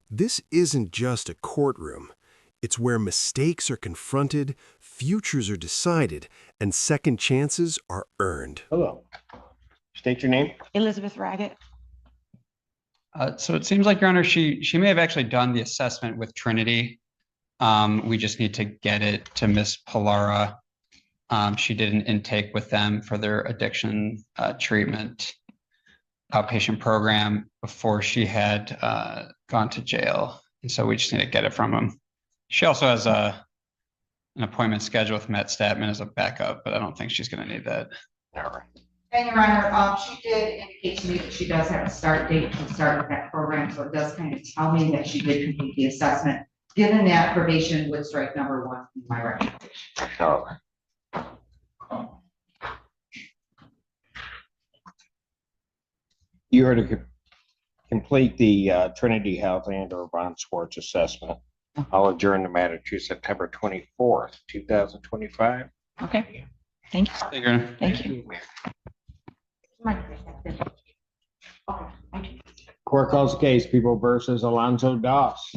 This isn't just a courtroom. It's where mistakes are confronted, futures are decided, and second chances are earned. Hello. State your name. Elizabeth Raggett. So it seems like, Your Honor, she may have actually done the assessment with Trinity. We just need to get it to Miss Pilara. She did an intake with them for their addiction treatment outpatient program before she had gone to jail. And so we just need to get it from them. She also has an appointment scheduled with Matt Statman as a backup, but I don't think she's going to need that. All right. And Your Honor, she did indicate to me that she does have a start date to start with that program, so it does kind of tell me that she did complete the assessment. Given that, probation would strike number 1 in my recommendation. All right. You are to complete the Trinity Health and/or Ron Swartz assessment. I'll adjourn the matter to September 24th, 2025. Okay. Thank you. Thank you, Your Honor. Thank you. Court calls the case, People versus Alonzo Doss.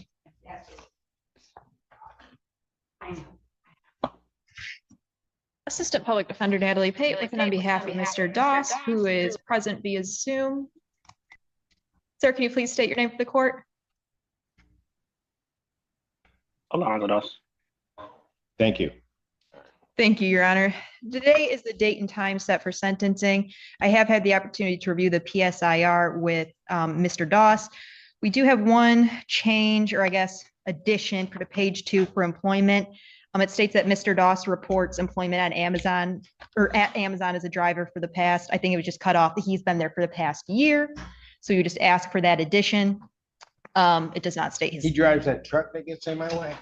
Assistant Public Defender Natalie Pate with and on behalf of Mr. Doss, who is present via Zoom. Sir, can you please state your name for the court? Alonzo Doss. Thank you. Thank you, Your Honor. Today is the date and time set for sentencing. I have had the opportunity to review the PSIR with Mr. Doss. We do have one change, or I guess addition for the page 2 for employment. It states that Mr. Doss reports employment on Amazon or at Amazon as a driver for the past. I think it was just cut off that he's been there for the past year. So you just ask for that addition. It does not state his. He drives that truck that gets in my way.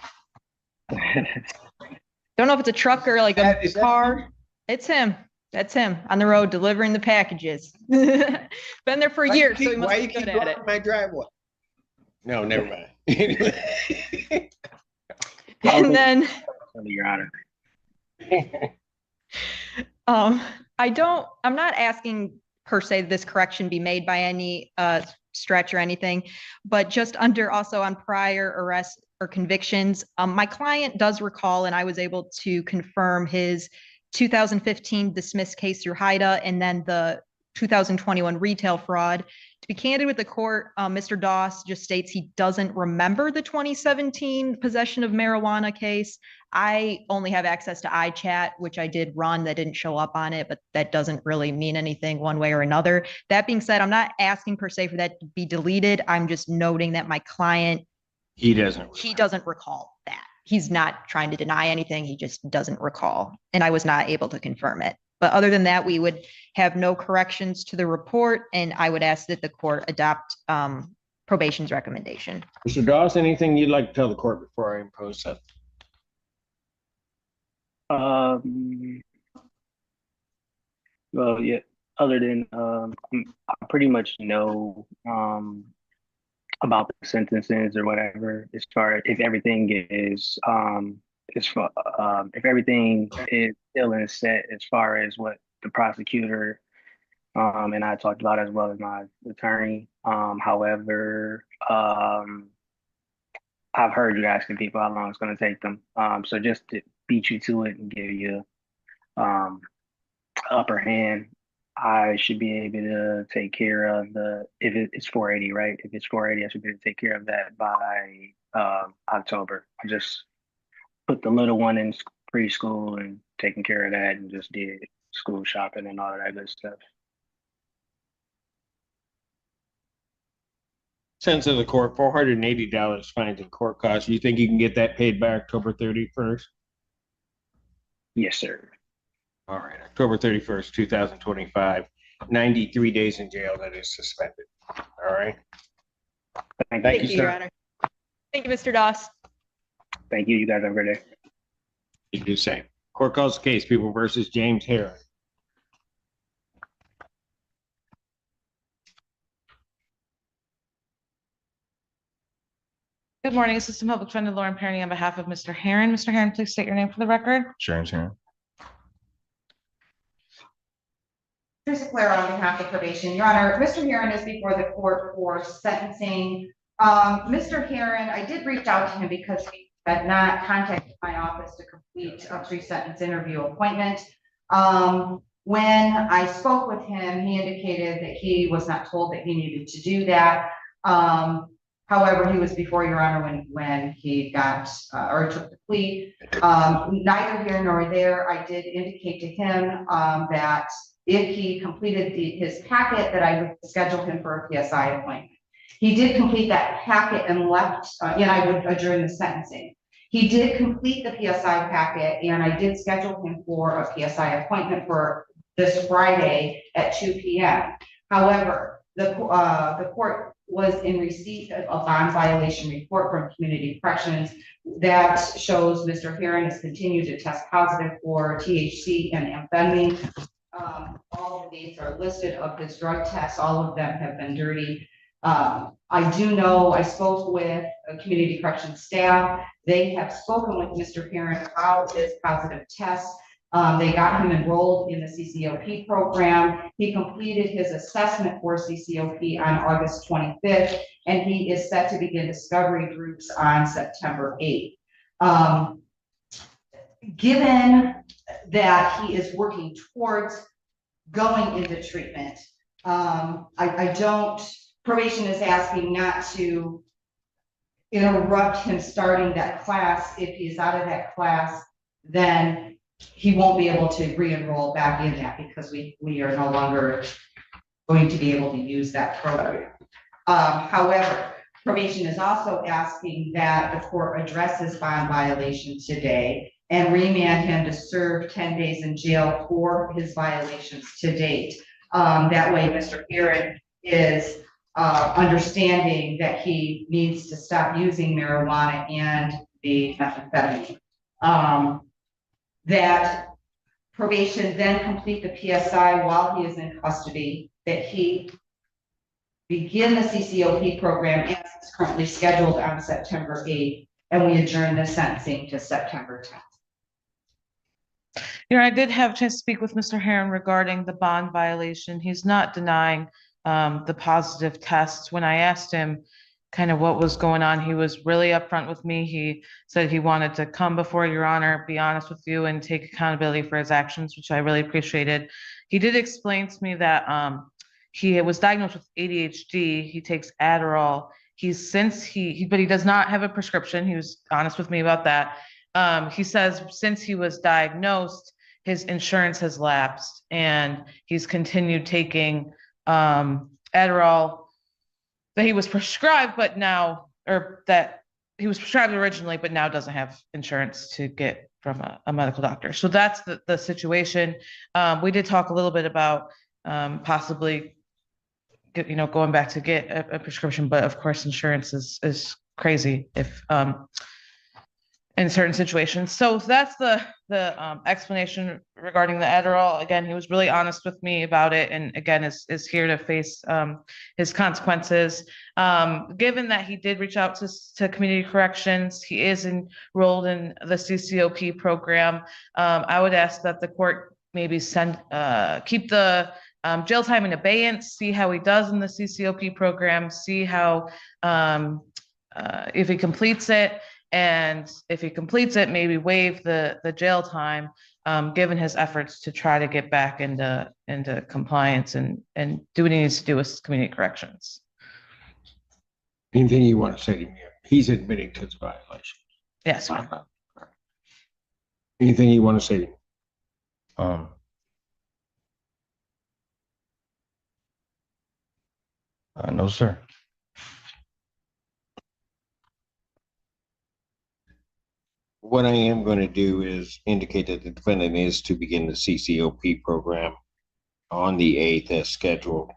Don't know if it's a truck or like a Is that car. him? It's him. That's him on the road delivering the packages. Been there for a year, so he must be good at it. My driveway. No, never mind. And then Your Honor. I'm not asking per se this correction be made by any stretch or anything, but just under also on prior arrests or convictions, my client does recall, and I was able to confirm his 2015 dismissed case through HIDA and then the 2021 retail fraud. To be candid with the court, Mr. Doss just states he doesn't remember the 2017 possession of marijuana case. I only have access to iChat, which I did run that didn't show up on it, but that doesn't really mean anything one way or another. That being said, I'm not asking per se for that to be deleted. I'm just noting that my client, He doesn't recall that. He's not trying to deny anything. He just doesn't recall. And I was not able to confirm it. But other than that, we would have no corrections to the report, and I would ask that the court adopt probation's recommendation. Mr. Doss, anything you'd like to tell the court before I impose that? Well, yeah, other than I pretty much know about the sentences or whatever, as far as if everything is if everything is still in set as far as what the prosecutor and I talked about as well as my attorney. However, I've heard you asking people how long it's going to take them. So just to beat you to it and give you upper hand, I should be able to take care of if it's 480, right? If it's 480, I should be able to take care of that by October. I just put the little one in preschool and taking care of that and just did school shopping and all of that good stuff. Sense of the court, $480 fines and court costs. You think you can get that paid by October 31st? Yes, sir. All right, October 31st, 2025, 93 days in jail that is suspended. All right. Thank you, Your sir. Honor. Thank you, Mr. Doss. Thank you. You guys have a great day. You do the same. Court calls the case, People versus James Heron. Good morning, Assistant Public Defender Lauren Perry on behalf of Mr. Heron. Mr. Heron, please state your name for the record. James Heron. Teresa Clare on behalf of probation. Your Honor, Mr. Heron is before the court for sentencing Mr. Heron, I did reach out to him because he had not contacted my office to complete a pre-sentence interview appointment. When I spoke with him, he indicated that he was not told that he needed to do that. However, he was before Your Honor when he got, or took the plea. Neither here nor there, I did indicate to him, that if he completed his packet, that I would schedule him for a PSI appointment. He did complete that packet and left, and I would adjourn the sentencing. He did complete the PSI packet, and I did schedule him for a PSI appointment for this Friday at 2 p.m. However, the court was in receipt of a bond violation report from Community Corrections that shows Mr. Heron has continued to test positive for THC and amphetamine. All the dates are listed of his drug tests. All of them have been dirty. I do know, I spoke with Community Corrections staff. They have spoken with Mr. Heron about his positive tests. They got him enrolled in the CCOP program. He completed his assessment for CCOP on August 25th, and he is set to begin discovery groups on September 8th. Given that he is working towards going into treatment, probation is asking not to interrupt him starting that class. If he's out of that class, then he won't be able to re-enroll back in that because we are no longer going to be able to use that program. However, probation is also asking that the court address his bond violation today and remand him to serve 10 days in jail for his violations to date. That way, Mr. Heron is understanding that he needs to stop using marijuana and the methamphetamine. That probation then complete the PSI while he is in custody, that he begin the CCOP program as it's currently scheduled on September 8th, and we adjourn the sentencing to September 10th. I did have a chance to speak with Mr. Heron regarding the bond violation. He's not denying the positive tests. When I asked him kind of what was going on, he was really upfront with me. He said he wanted to come before Your Honor, be honest with you, and take accountability for his actions, which I really appreciated. He did explain to me that he was diagnosed with ADHD. He takes Adderall. But he does not have a prescription. He was honest with me about that. He says since he was diagnosed, his insurance has lapsed, and he's continued taking Adderall that he was prescribed, that he was prescribed originally, but now doesn't have insurance to get from a medical doctor. So that's the situation. We did talk a little bit about possibly going back to get a prescription, but of course insurance is crazy if in certain situations. So that's the explanation regarding the Adderall. Again, he was really honest with me about it, and again is here to face his consequences. Given that he did reach out to Community Corrections, he is enrolled in the CCOP program. I would ask that the court maybe keep the jail time in abeyance, see how he does in the CCOP program, see how if he completes it. And if he completes it, maybe waive the jail time, given his efforts to try to get back into compliance and do what he needs to do with Community Corrections. Anything you want to say to me? He's admitting to his violation. Yes. Anything you want to say to me? No, sir. What I am going to do is indicate that the defendant is to begin the CCOP program on the 8th as scheduled.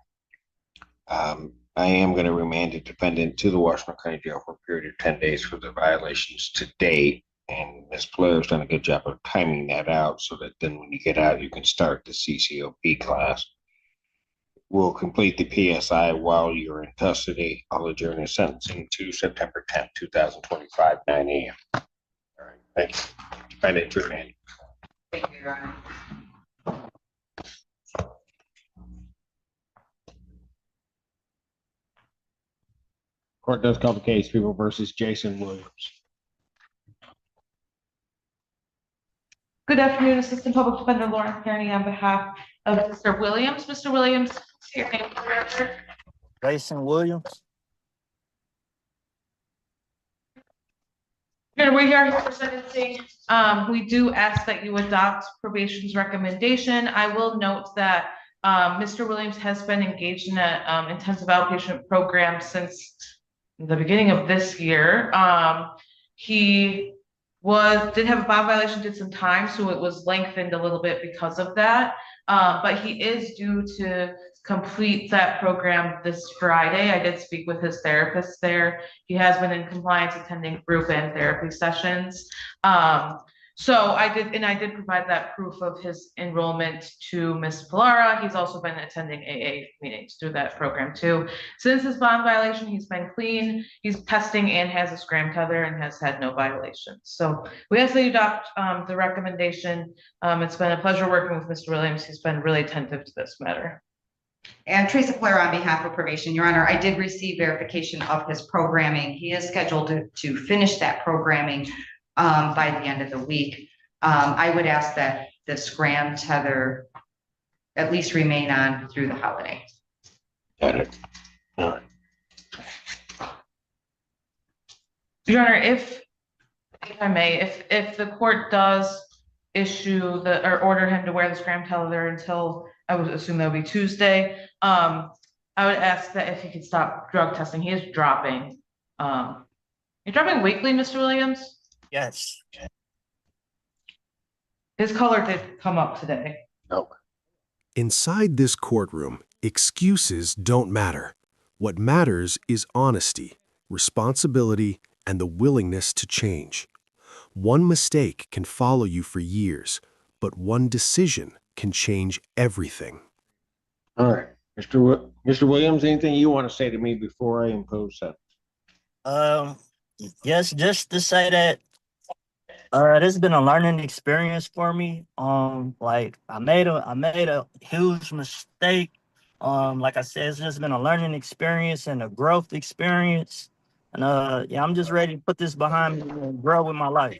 I am going to remand the defendant to the Washington County Jail for a period of 10 days for the violations to date. And Ms. Blair has done a good job of timing that out so that then when you get out, you can start the CCOP class. We'll complete the PSI while you're in custody. I'll adjourn the sentencing to September 10th, 2025, 9 a.m. All right, thank you. Defendant to remand. Thank you, Your Honor. Court does call the case, People versus Jason Williams. Good afternoon, Assistant Public Defender Lauren Kearney on behalf of Mr. Williams. Mr. Williams, your name for the record. Jason Williams. Here, we're here for sentencing. We do ask that you adopt probation's recommendation. I will note that Mr. Williams has been engaged in an intensive outpatient program since the beginning of this year. He did have a bond violation, did some time, so it was lengthened a little bit because of that. But he is due to complete that program this Friday. I did speak with his therapist there. He has been in compliance, attending group and therapy sessions. So I did provide that proof of his enrollment to Ms. Pilara. He's also been attending AA meetings through that program too. Since his bond violation, he's been clean. He's testing and has a scram tether and has had no violations. So we ask that you adopt the recommendation. It's been a pleasure working with Mr. Williams. He's been really attentive to this matter. And Teresa Pilara on behalf of probation, Your Honor, I did receive verification of his programming. He is scheduled to finish that programming by the end of the week. I would ask that the scram tether at least remain on through the holiday. Got it. All right. Your Honor, if I may, if the court does issue or order him to wear the scram tether until, I would assume that would be Tuesday, I would ask that if he could stop drug testing. He is dropping. You're dropping weekly, Mr. Williams? Yes. His color did come up today. No. Inside this courtroom, excuses don't matter. What matters is honesty, responsibility, and the willingness to change. One mistake can follow you for years, but one decision can change everything. All right. Mr. Williams, anything you want to say to me before I impose sentence? Yes, just to say that this has been a learning experience for me. Like I made a huge mistake. Like I said, it's just been a learning experience and a growth experience. And yeah, I'm just ready to put this behind me and grow with my life.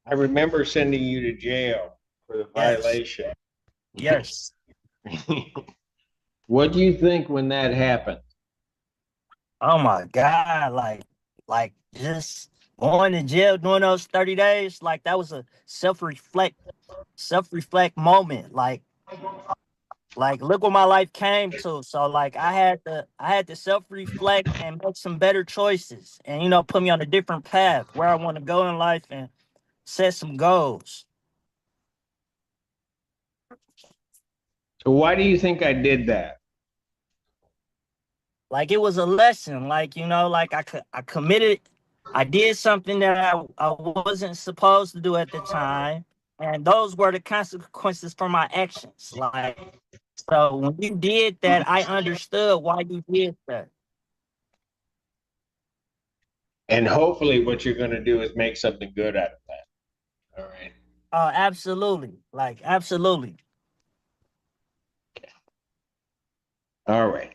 I remember sending you to jail for the violation. Yes. What do you think when that happened? Oh my God, like just going to jail during those 30 days, like that was a self-reflect moment. Like look what my life came to. So like I had to self-reflect and make some better choices and put me on a different path where I want to go in life and set some goals. So why do you think I did that? Like it was a lesson, like, like I committed, I did something that I wasn't supposed to do at the time. And those were the consequences for my actions. Like, so when you did that, I understood why you did that. And hopefully what you're going to do is make something good out of that. All right. Absolutely. Like, absolutely. All right.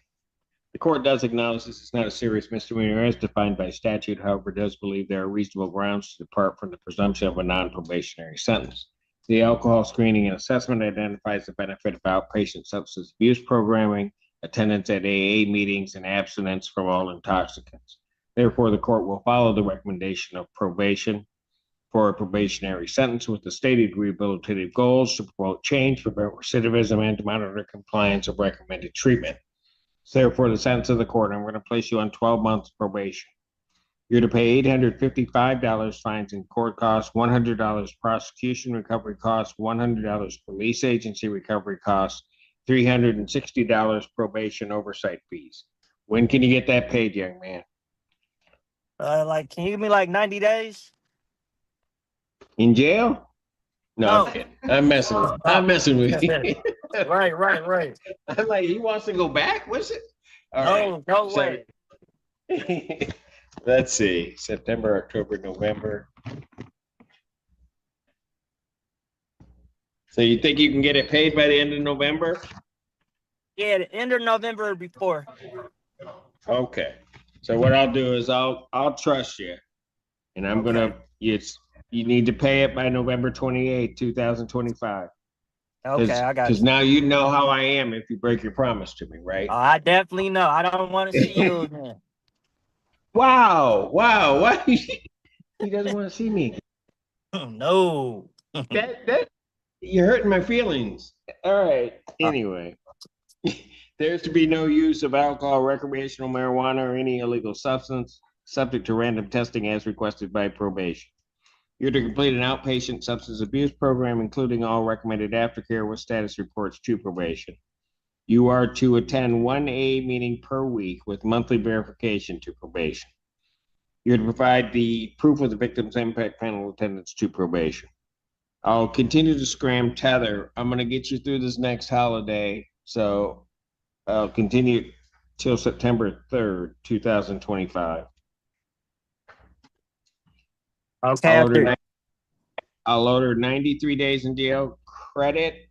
The court does acknowledge this is not a serious misdemeanor as defined by statute, however, does believe there are reasonable grounds to depart from the presumption of a non-probationary sentence. The alcohol screening and assessment identifies the benefit of outpatient substance abuse programming, attendance at AA meetings, and abstinence from all intoxicants. Therefore, the court will follow the recommendation of probation for a probationary sentence with the stated rehabilitative goals to promote change, prevent recidivism, and to monitor compliance of recommended treatment. Therefore, the sentence of the court, I'm going to place you on 12 months probation. You're to pay $855 fines and court costs, $100 prosecution recovery costs, $100 police agency recovery costs, $360 probation oversight fees. When can you get that paid, young man? Like, can you give me like 90 days? In jail? No, No. I'm kidding. I'm messing with you. Right. I'm like, he wants to go back? What's it? All No, no way. Let's see. September, October, November. So you think you can get it paid by the end of November? Yeah, the end of November or before. Okay. So what I'll do is I'll trust you, and I'm gonna you need to pay it by November 28th, 2025. Okay, I got Because you. now you know how I am if you break your promise to me, right? I definitely know. I don't want to see you again. Wow, wow, why he doesn't want to see me? No. That you're hurting my feelings. All right. Anyway, there's to be no use of alcohol, recreational marijuana, or any illegal substance subject to random testing as requested by probation. You're to complete an outpatient substance abuse program, including all recommended aftercare with status reports to probation. You are to attend 1A meeting per week with monthly verification to probation. You're to provide the proof of the victim's impact panel attendance to probation. I'll continue to scram tether. I'm going to get you through this next holiday. So I'll continue till September 3rd, 2025. Okay, I'll order 93 days in jail, credit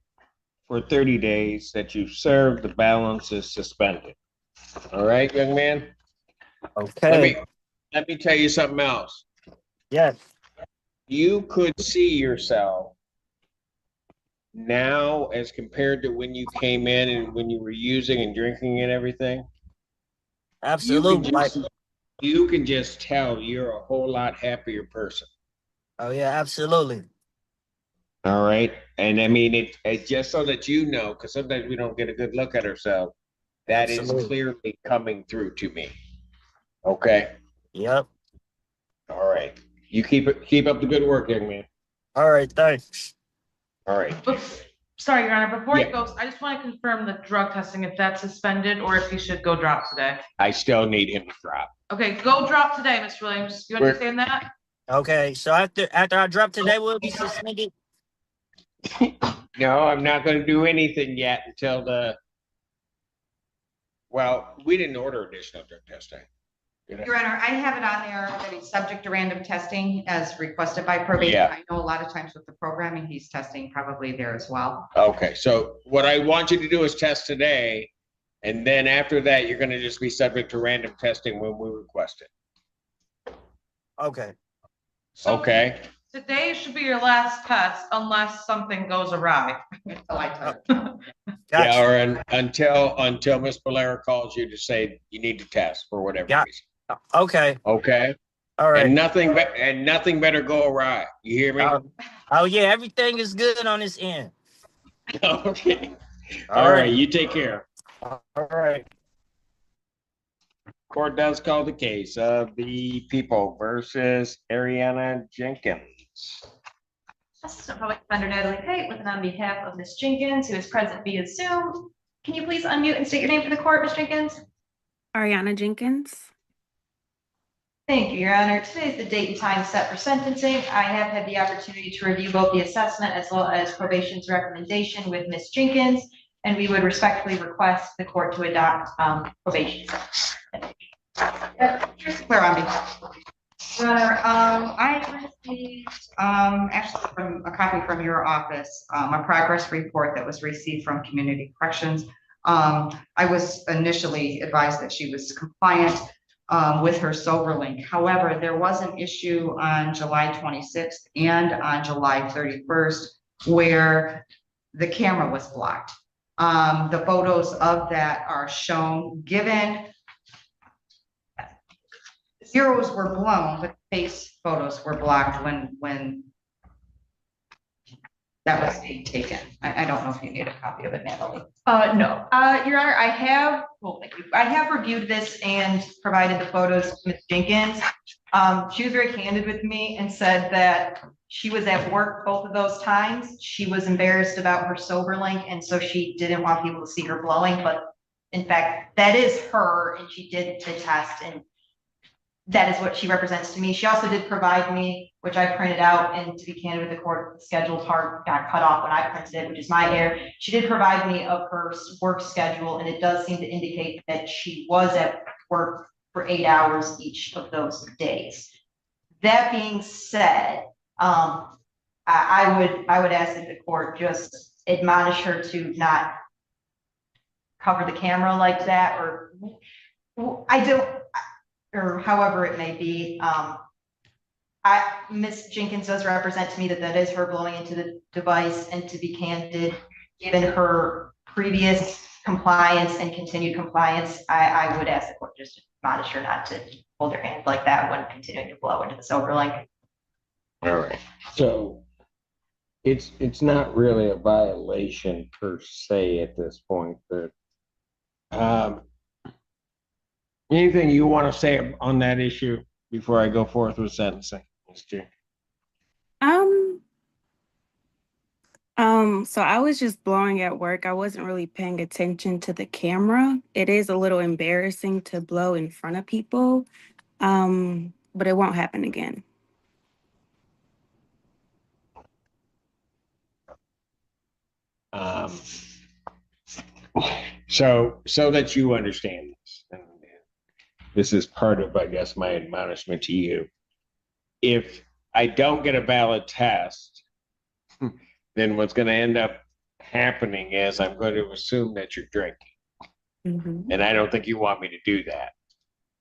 for 30 days that you've served. The balance is suspended. All right, young man? okay. Let me tell you something else. Yes. You could see yourself now as compared to when you came in and when you were using and drinking and everything. Absolutely. You can just tell you're a whole lot happier person. Oh yeah, absolutely. All right. And I mean, it's just so that you know, because sometimes we don't get a good look at ourselves. That Absolutely. is clearly coming through to me. Okay. Yep. All right. You keep up the good work, young man. All right, thanks. All right. Sorry, Your Honor, before he Yeah. goes, I just want to confirm the drug testing, if that's suspended or if he should go drop today. I still need him to drop. Okay, go drop today, Mr. Williams. You understand that? Okay, so after I drop today, will it be suspended? No, I'm not going to do anything yet until we didn't order additional drug testing. Your Honor, I have it on there that he's subject to random testing as requested by probation. Yeah. I know a lot of times with the programming, he's testing probably there as well. Okay, so what I want you to do is test today, and then after that, you're going to just be subject to random testing when we request it. Okay. So Okay. today should be your last test unless something goes awry. Until I tell you. Gotcha. Yeah, or until Miss Valera calls you to say you need to test for whatever Yeah. reason. Okay. Okay. All right. And nothing better go awry. You hear me? Oh yeah, everything is good on this end. Okay. All right. You take care. All right. Court does call the case of the people versus Ariana Jenkins. Assistant Public Defender Natalie Pate with and on behalf of Ms. Jenkins, who is present via Zoom. Can you please unmute and state your name for the court, Ms. Jenkins? Ariana Jenkins. Thank you, Your Honor. Today is the date and time set for sentencing. I have had the opportunity to review both the assessment as well as probation's recommendation with Ms. Jenkins, and we would respectfully request the court to adopt probation. Just clear on me. Your Honor, I received, actually from a copy from your office, a progress report that was received from Community Corrections. I was initially advised that she was compliant with her SoberLink. However, there was an issue on July 26th and on July 31st where the camera was blocked. The photos of that are shown. Given zeros were blown, but face photos were blocked when that was being taken. I don't know if you need a copy of it, Natalie. No, Your Honor, well, thank you. I have reviewed this and provided the photos to Ms. Jenkins. She was very candid with me and said that she was at work both of those times. She was embarrassed about her SoberLink, and so she didn't want people to see her blowing, but in fact, that is her, and she did the test, and that is what she represents to me. She also did provide me, which I printed out, and to be candid with the court, the schedule part got cut off when I printed it, which is my error. She did provide me of her work schedule, and it does seem to indicate that she was at work for 8 hours each of those days. That being said, I would ask that the court just admonish her to not cover the camera like that, or I don't, or however it may be. Miss Jenkins does represent to me that that is her blowing into the device, and to be candid, given her previous compliance and continued compliance, I would ask the court just to admonish her not to hold her hand like that when continuing to blow into the silver link. All right, so it's not really a violation per se at this point, but anything you want to say on that issue before I go forth with sentencing, Mr. So I was just blowing at work. I wasn't really paying attention to the camera. It is a little embarrassing to blow in front of people. But it won't happen again. So that you understand this, and this is part of, I guess, my admonishment to you. If I don't get a valid test, then what's going to end up happening is I'm going to assume that you're drinking. Mm-hmm. And I don't think you want me to do that.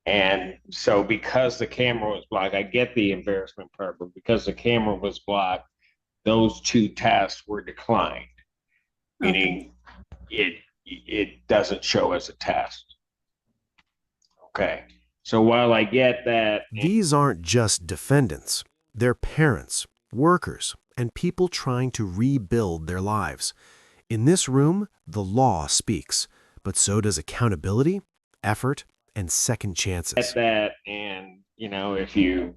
And so because the camera was blocked, I get the embarrassment part, but because the camera was blocked, those two tests were declined, meaning it doesn't show as a test. Okay. So while I get that, These aren't just defendants. They're parents, workers, and people trying to rebuild their lives. In this room, the law speaks, but so does accountability, effort, and second chances. that, and if you've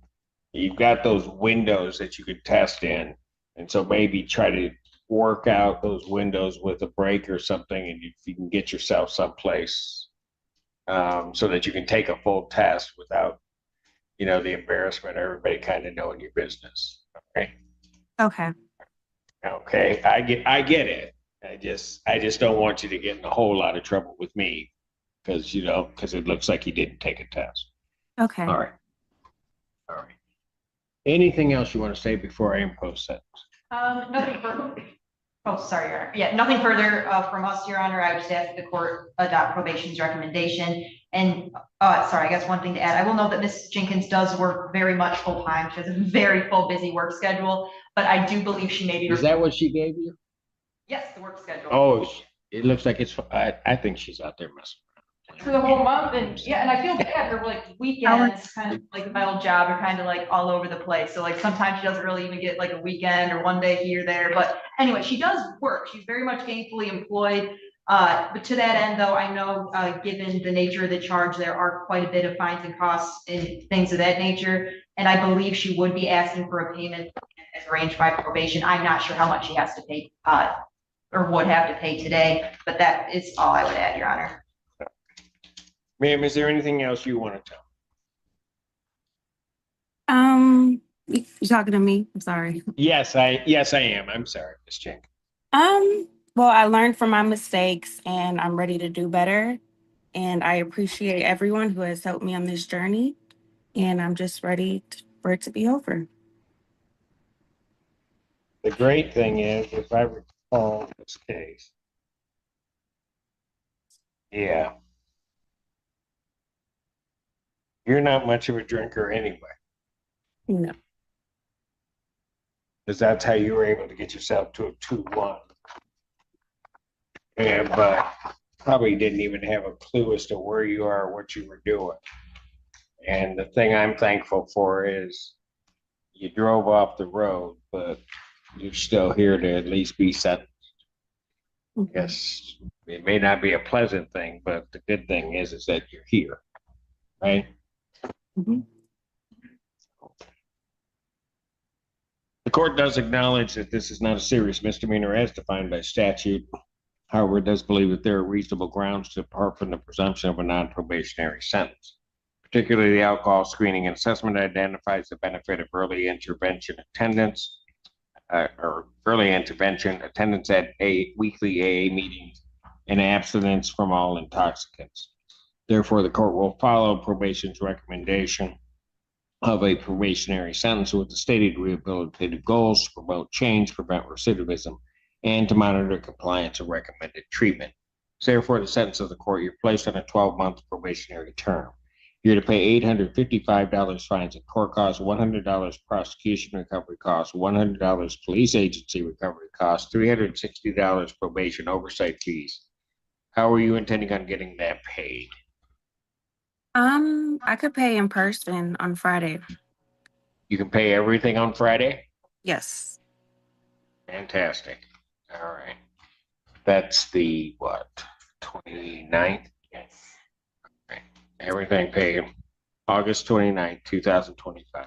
got those windows that you could test in, and so maybe try to work out those windows with a break or something, and if you can get yourself someplace so that you can take a full test without the embarrassment of everybody kind of knowing your business. Okay. Okay, I get it. I just don't want you to get in a whole lot of trouble with me because it looks like you didn't take a test. Okay. All right. Anything else you want to say before I impose sentence? Nothing further. Oh, sorry, Your Honor. Yeah, nothing further from us, Your Honor. I would just ask the court adopt probation's recommendation. And sorry, I guess one thing to add, I will note that Ms. Jenkins does work very much full time. She has a very full, busy work schedule, but I do believe she may be. Is that what she gave you? Yes, the work schedule. Oh, it looks like it's. I think she's out there messing For the whole month, and yeah, and I feel bad. There were like weekends, kind of like my old job, are kind of like all over the place. So like sometimes she doesn't really even get like a weekend or one day here, there. But anyway, she does work. She's very much gainfully employed. But to that end, though, I know given the nature of the charge, there are quite a bit of fines and costs and things of that nature. And I believe she would be asking for a payment as arranged by probation. I'm not sure how much she has to pay or would have to pay today, but that is all I would add, Your Honor. Ma'am, is there anything else you want to tell? You talking to me? I'm sorry. Yes, I am. I'm sorry, Ms. Jenkins. Well, I learned from my mistakes and I'm ready to do better. And I appreciate everyone who has helped me on this journey. And I'm just ready for it to be over. The great thing is, if I recall this case, yeah, you're not much of a drinker anyway. No. Because that's how you were able to get yourself to a 2-1. And but probably didn't even have a clue as to where you are or what you were doing. And the thing I'm thankful for is you drove off the road, but you're still here to at least be sentenced. Mhm. Yes, it may not be a pleasant thing, but the good thing is that you're here, right? Mhm. The court does acknowledge that this is not a serious misdemeanor as defined by statute. However, it does believe that there are reasonable grounds to depart from the presumption of a non-probationary sentence. Particularly, the alcohol screening and assessment identifies the benefit of early intervention attendance at weekly AA meetings and abstinence from all intoxicants. Therefore, the court will follow probation's recommendation of a probationary sentence with the stated rehabilitative goals to promote change, prevent recidivism, and to monitor compliance of recommended treatment. So therefore, the sentence of the court, you're placed on a 12-month probationary term. You're to pay $855 fines and court costs, $100 prosecution recovery costs, $100 police agency recovery costs, $360 probation oversight fees. How are you intending on getting that paid? I could pay in person on Friday. You can pay everything on Friday? Yes. Fantastic. All right. That's the what? 29th? Yes. Right. Everything paid August 29th, 2025.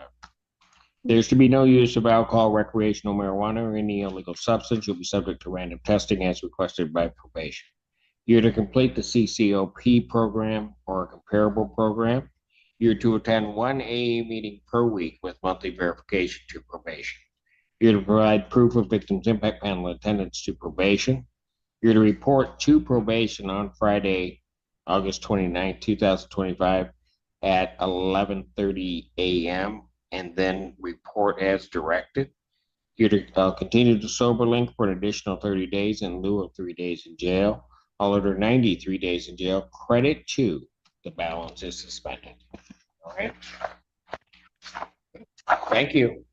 There's to be no use of alcohol, recreational marijuana, or any illegal substance. You'll be subject to random testing as requested by probation. You're to complete the CCOP program or a comparable program. You're to attend one AA meeting per week with monthly verification to probation. You're to provide proof of victims impact panel attendance to probation. You're to report to probation on Friday, August 29th, 2025 at 11:30 a.m. and then report as directed. You're to continue to sober link for an additional 30 days in lieu of 3 days in jail. All other 93 days in jail, credit to the balance is suspended. All right. Thank you.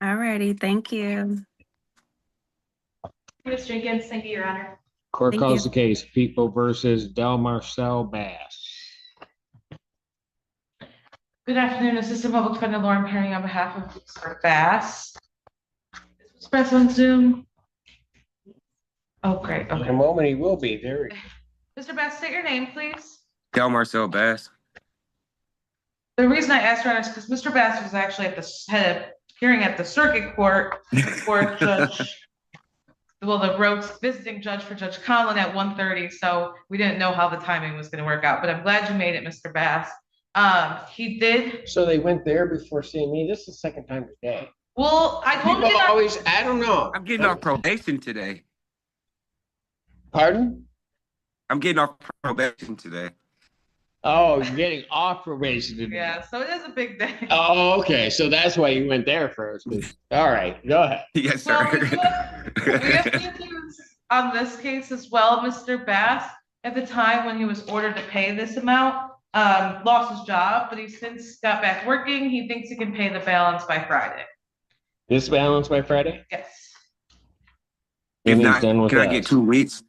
Alrighty, thank you. Ms. Jenkins, thank you, Your Honor. Court Thank calls you. the case People versus Del Marcel Bass. Good afternoon, Assistant Public Defender Lauren Perry on behalf of Mr. Bass. Is Mr. Bass on Zoom? Oh, great, In a okay. moment, he will be there. Mr. Bass, state your name, please. Del Marcel Bass. The reason I asked Your Honor is because Mr. Bass was actually at the head hearing at the circuit court for Judge, well, the Rhodes visiting judge for Judge Conlon at 1:30, so we didn't know how the timing was gonna work out, but I'm glad you made it, Mr. Bass. He did, So they went there before seeing me. This is the second time today. well, I told People you that. always, I don't know. I'm getting off probation today. Pardon? I'm getting off probation today. Oh, you're getting off probation today. Yeah, so it is a big day. Oh, okay. So that's why you went there first. All right, go ahead. Yes, sir. Well, we have issues on this case as well. Mr. Bass, at the time when he was ordered to pay this amount, lost his job, but he's since got back working. He thinks he can pay the balance by Friday. This balance by Friday? Yes. If And he's not, done with can I us. get 2 weeks?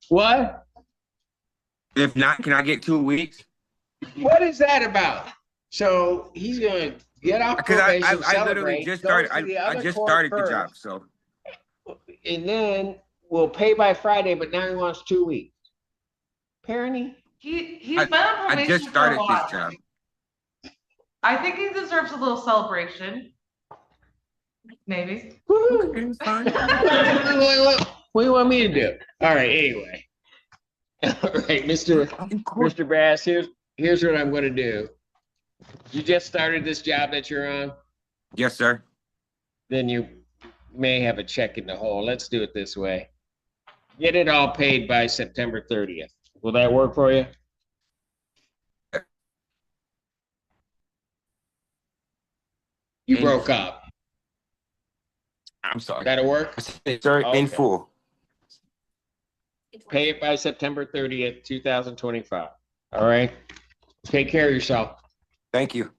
What? If not, can I get 2 weeks? What is that about? So he's gonna get off Because probation, I literally celebrate, just goes started. to the I other just court started the first, job, so and then we'll pay by Friday, but now he wants 2 weeks. Parenting? He's I- been on I probation just for a started this while. job. I think he deserves a little celebration. Maybe. Woo-hoo. What do you want me to do? All right, anyway. All right, Mr. Bass, here's what I'm gonna do. You just started this job that you're on, Yes, sir. then you may have a check in the hole. Let's do it this way. Get it all paid by September 30th. Will that work for you? You In- broke up. I'm sorry. That'll work? Sir, in Okay. full. Pay it by September 30th, 2025. All right? Take care of yourself. Thank you.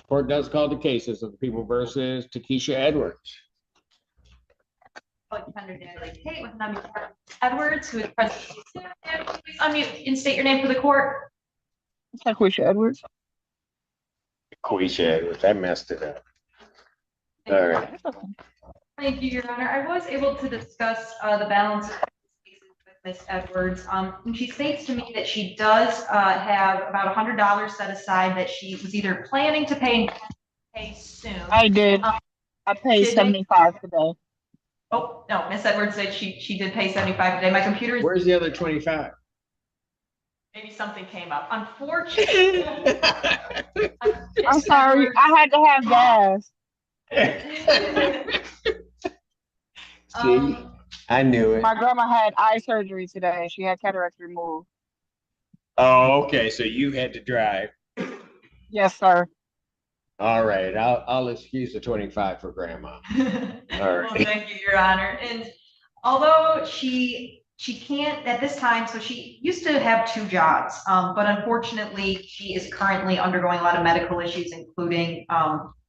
Court does call the cases of the People versus Takesha Edwards. Defender Natalie Tate with Nami Edwards, who is present. Please unmute and state your name for the court. Taquisha Edwards. Takesha Edwards, I messed it up. All right. Thank you, Your Honor. I was able to discuss the balance of cases with Ms. Edwards. And she states to me that she does have about $100 set aside that she was either planning to pay soon. I did. I paid Did they? 75 today. Oh, no, Ms. Edwards said she did pay 75 today. My computer is, Where's the other 25? maybe something came up. Unfortunately. I'm sorry. I had to have gas. See, I knew it. My grandma had eye surgery today. She had cataracts removed. Oh, okay, so you had to drive. Yes, sir. All right, I'll excuse the 25 for grandma. Well, thank you, Your Honor. And although she can't at this time, so she used to have two jobs, but unfortunately, she is currently undergoing a lot of medical issues, including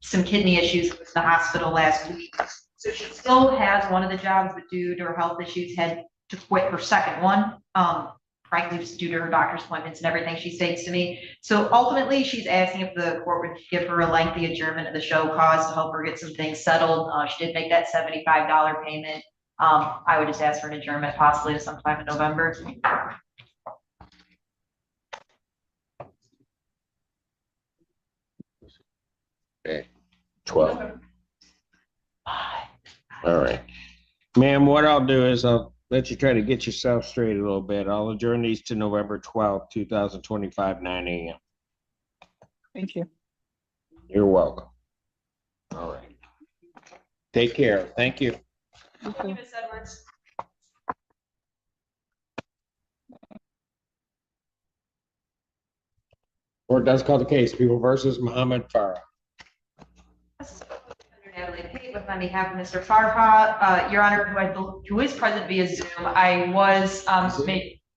some kidney issues with the hospital last week. So she still has one of the jobs, but due to her health issues, had to quit her second one. Frankly, just due to her doctor's appointments and everything she states to me. So ultimately, she's asking if the court would give her a lengthy adjournment of the show cause to help her get some things settled. She did make that $75 payment. I would just ask for an adjournment possibly to sometime in November. Okay, 12. All right. Ma'am, what I'll do is I'll let you try to get yourself straight a little bit. I'll adjourn these to November 12th, 2025, 9 a.m. Thank you. You're welcome. All right. Take care. Thank you. Thank you, Ms. Edwards. Court does call the case, People versus Muhammad Farah. Natalie Pate with on behalf of Mr. Farha, Your Honor, who is present via Zoom. I was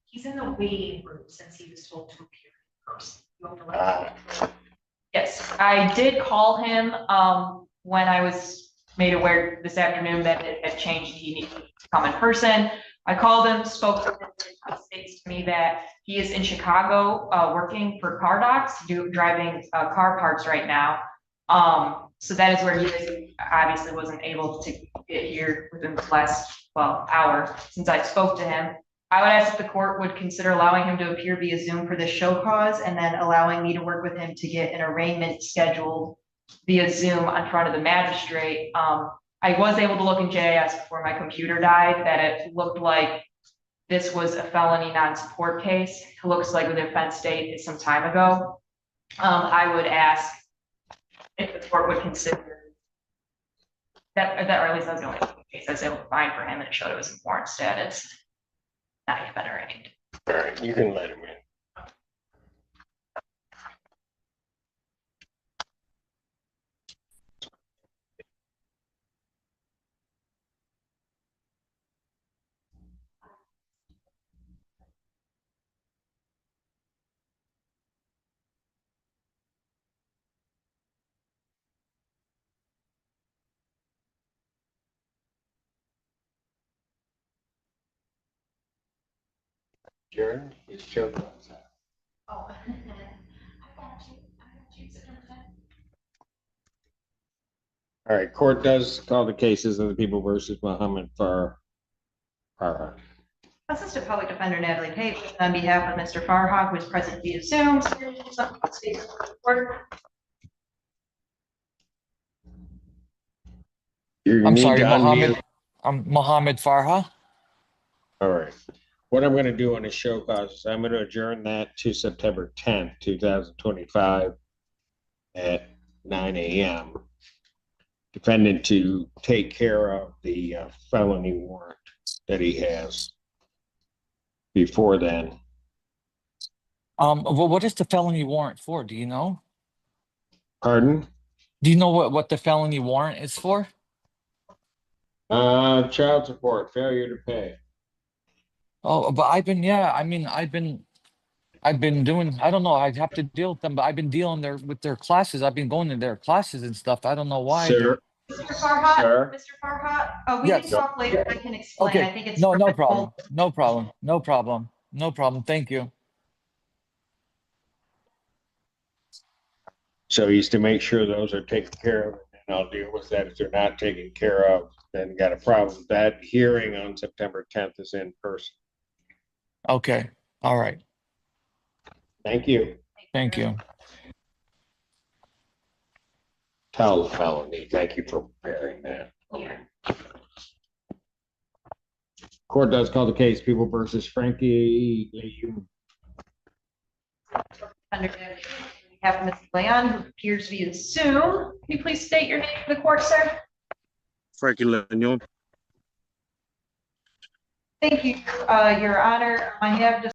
he's in the waiting room since he was told to appear first. Yes, I did call him when I was made aware this afternoon that it had changed. He needed to come in person. I called him, spoke to him, he states to me that he is in Chicago working for Car Docs, driving car parts right now. So that is where he is. Obviously wasn't able to get here within the last hour since I spoke to him. I would ask if the court would consider allowing him to appear via Zoom for the show cause and then allowing me to work with him to get an arraignment scheduled via Zoom in front of the magistrate. I was able to look in JIS before my computer died that it looked like this was a felony non-support case. It looks like the offense date is some time ago. I would ask if the court would consider that, or at least that's the only case I was able to find for him, and it showed it was in warrant status. Now you've been arraigned. All right, you can let him in. Jared, it's show cause. Oh. All right, court does call the cases of the People versus Muhammad Farah. Assistant Public Defender Natalie Pate on behalf of Mr. Farha, who is present via Zoom. I'm sorry, I'm Mohammed Farha. All right. What I'm going to do on the show cause is I'm going to adjourn that to September 10th, 2025 at 9 a.m. Defendant to take care of the felony warrant that he has before then. Well, what is the felony warrant for? Do you know? Pardon? Do you know what the felony warrant is for? Child support, failure to pay. Oh, but I've been doing, I don't know, I have to deal with them, but I've been dealing with their classes. I've been going to their classes and stuff. I don't know why. Sir, Mr. Farha, Sir? Mr. Farha, we Yes. can talk later. I can explain. Okay. I think it's No problem. No problem. No problem. No problem. Thank you. So he's to make sure those are taken care of, and I'll deal with that. If they're not taken care of, then got a problem. That hearing on September 10th is in person. Okay. All right. Thank you. Thank you. Tell the felony. Thank you for preparing that. Yeah. Court does call the case People versus Frankie Leung. Under we have Ms. Leon, who appears via Zoom. Can you please state your name for the court, sir? Frankie Leung. Thank you, Your Honor. I have just